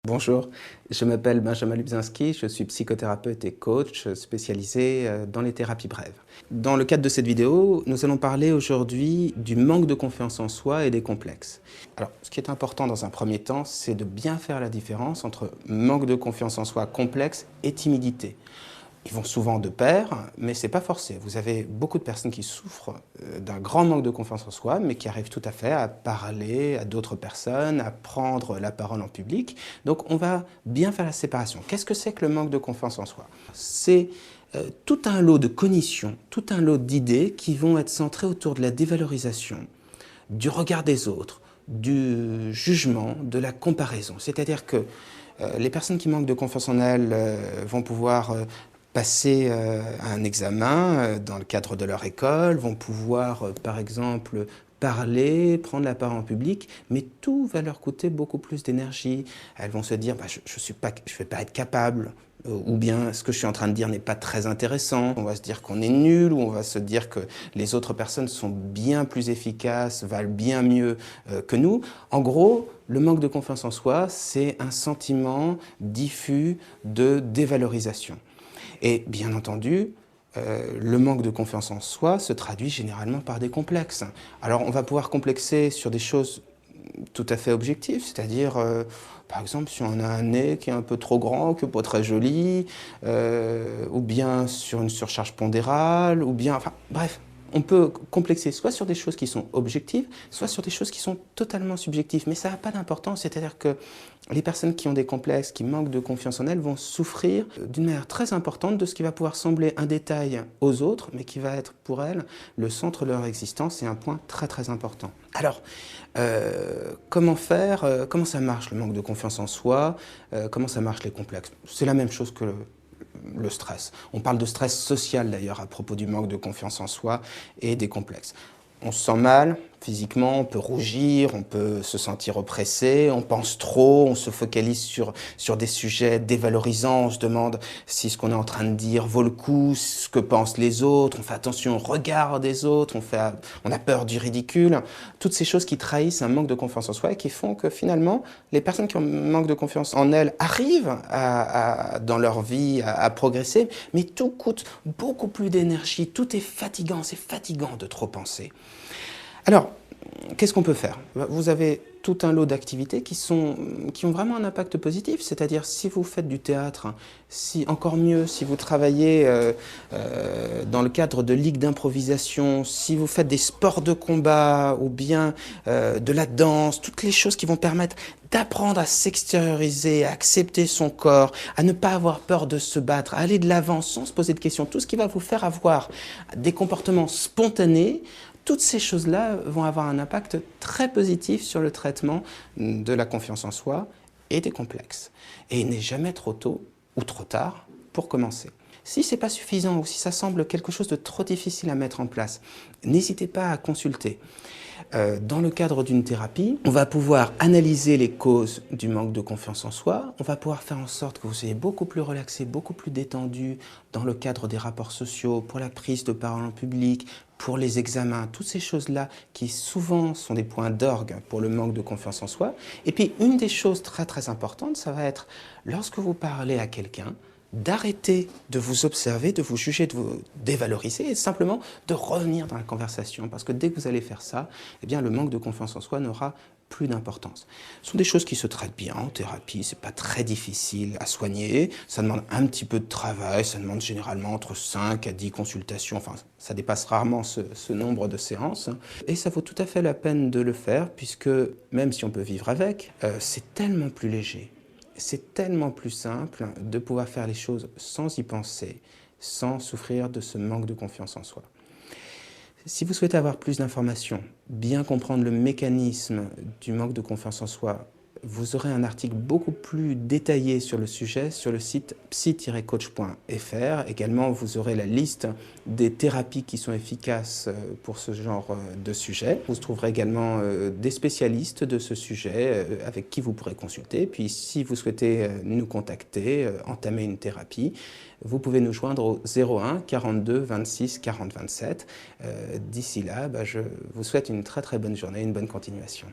Bonjour, je m'appelle Benjamin Lubzinski, je suis psychothérapeute et coach spécialisé dans les thérapies brèves. Dans le cadre de cette vidéo, nous allons parler aujourd'hui du manque de confiance en soi et des complexes. Alors, ce qui est important dans un premier temps, c'est de bien faire la différence entre manque de confiance en soi, complexe et timidité. Ils vont souvent de pair, mais ce n'est pas forcé. Vous avez beaucoup de personnes qui souffrent d'un grand manque de confiance en soi, mais qui arrivent tout à fait à parler à d'autres personnes, à prendre la parole en public. Donc on va bien faire la séparation. Qu'est-ce que c'est que le manque de confiance en soi? C'est tout un lot de cognitions, tout un lot d'idées qui vont être centrées autour de la dévalorisation, du regard des autres, du jugement, de la comparaison. C'est-à-dire que les personnes qui manquent de confiance en elles vont pouvoir passer un examen dans le cadre de leur école, vont pouvoir, par exemple, parler, prendre la parole en public, mais tout va leur coûter beaucoup plus d'énergie. Elles vont se dire je ne vais pas être capable, ou bien ce que je suis en train de dire n'est pas très intéressant. On va se dire qu'on est nul, ou on va se dire que les autres personnes sont bien plus efficaces, valent bien mieux que nous. En gros, le manque de confiance en soi, c'est un sentiment diffus de dévalorisation. Et bien entendu, le manque de confiance en soi se traduit généralement par des complexes. Alors on va pouvoir complexer sur des choses tout à fait objectives, c'est-à-dire par exemple si on a un nez qui est un peu trop grand, qui n'est pas très joli, ou bien sur une surcharge pondérale, ou bien, enfin bref. On peut complexer soit sur des choses qui sont objectives, soit sur des choses qui sont totalement subjectives. Mais ça n'a pas d'importance, c'est-à-dire que les personnes qui ont des complexes, qui manquent de confiance en elles, vont souffrir d'une manière très importante de ce qui va pouvoir sembler un détail aux autres, mais qui va être pour elles le centre de leur existence et un point très très important. Alors, comment faire, comment ça marche le manque de confiance en soi, comment ça marche les complexes? C'est la même chose que le stress. On parle de stress social d'ailleurs à propos du manque de confiance en soi et des complexes. On se sent mal physiquement, on peut rougir, on peut se sentir oppressé, on pense trop, on se focalise sur des sujets dévalorisants, on se demande si ce qu'on est en train de dire vaut le coup, ce que pensent les autres, on fait attention au regard des autres, on a peur du ridicule. Toutes ces choses qui trahissent un manque de confiance en soi et qui font que finalement, les personnes qui ont un manque de confiance en elles arrivent dans leur vie à progresser, mais tout coûte beaucoup plus d'énergie, tout est fatigant, c'est fatigant de trop penser. Alors, qu'est-ce qu'on peut faire? Vous avez tout un lot d'activités qui ont vraiment un impact positif, c'est-à-dire si vous faites du théâtre, encore mieux si vous travaillez dans le cadre de ligues d'improvisation, si vous faites des sports de combat ou bien de la danse, toutes les choses qui vont permettre d'apprendre à s'extérioriser, à accepter son corps, à ne pas avoir peur de se battre, à aller de l'avant sans se poser de questions, tout ce qui va vous faire avoir des comportements spontanés. Toutes ces choses-là vont avoir un impact très positif sur le traitement de la confiance en soi et des complexes. Et il n'est jamais trop tôt ou trop tard pour commencer. Si ce n'est pas suffisant ou si ça semble quelque chose de trop difficile à mettre en place, n'hésitez pas à consulter. Dans le cadre d'une thérapie, on va pouvoir analyser les causes du manque de confiance en soi, on va pouvoir faire en sorte que vous soyez beaucoup plus relaxé, beaucoup plus détendu dans le cadre des rapports sociaux, pour la prise de parole en public, pour les examens, toutes ces choses-là qui souvent sont des points d'orgue pour le manque de confiance en soi. Et puis une des choses très très importantes, ça va être lorsque vous parlez à quelqu'un, d'arrêter de vous observer, de vous juger, de vous dévaloriser et simplement de revenir dans la conversation. Parce que dès que vous allez faire ça, eh bien, le manque de confiance en soi n'aura plus d'importance. Ce sont des choses qui se traitent bien en thérapie, c'est pas très difficile à soigner, ça demande un petit peu de travail, ça demande généralement entre 5 à 10 consultations, enfin ça dépasse rarement ce nombre de séances. Et ça vaut tout à fait la peine de le faire puisque même si on peut vivre avec, c'est tellement plus léger. C'est tellement plus simple de pouvoir faire les choses sans y penser, sans souffrir de ce manque de confiance en soi. Si vous souhaitez avoir plus d'informations, bien comprendre le mécanisme du manque de confiance en soi, vous aurez un article beaucoup plus détaillé sur le sujet sur le site psy-coach.fr. Également, vous aurez la liste des thérapies qui sont efficaces pour ce genre de sujet. Vous trouverez également des spécialistes de ce sujet avec qui vous pourrez consulter. Puis, si vous souhaitez nous contacter, entamer une thérapie, vous pouvez nous joindre au 01 42 26 40 27. D'ici là, je vous souhaite une très très bonne journée, une bonne continuation.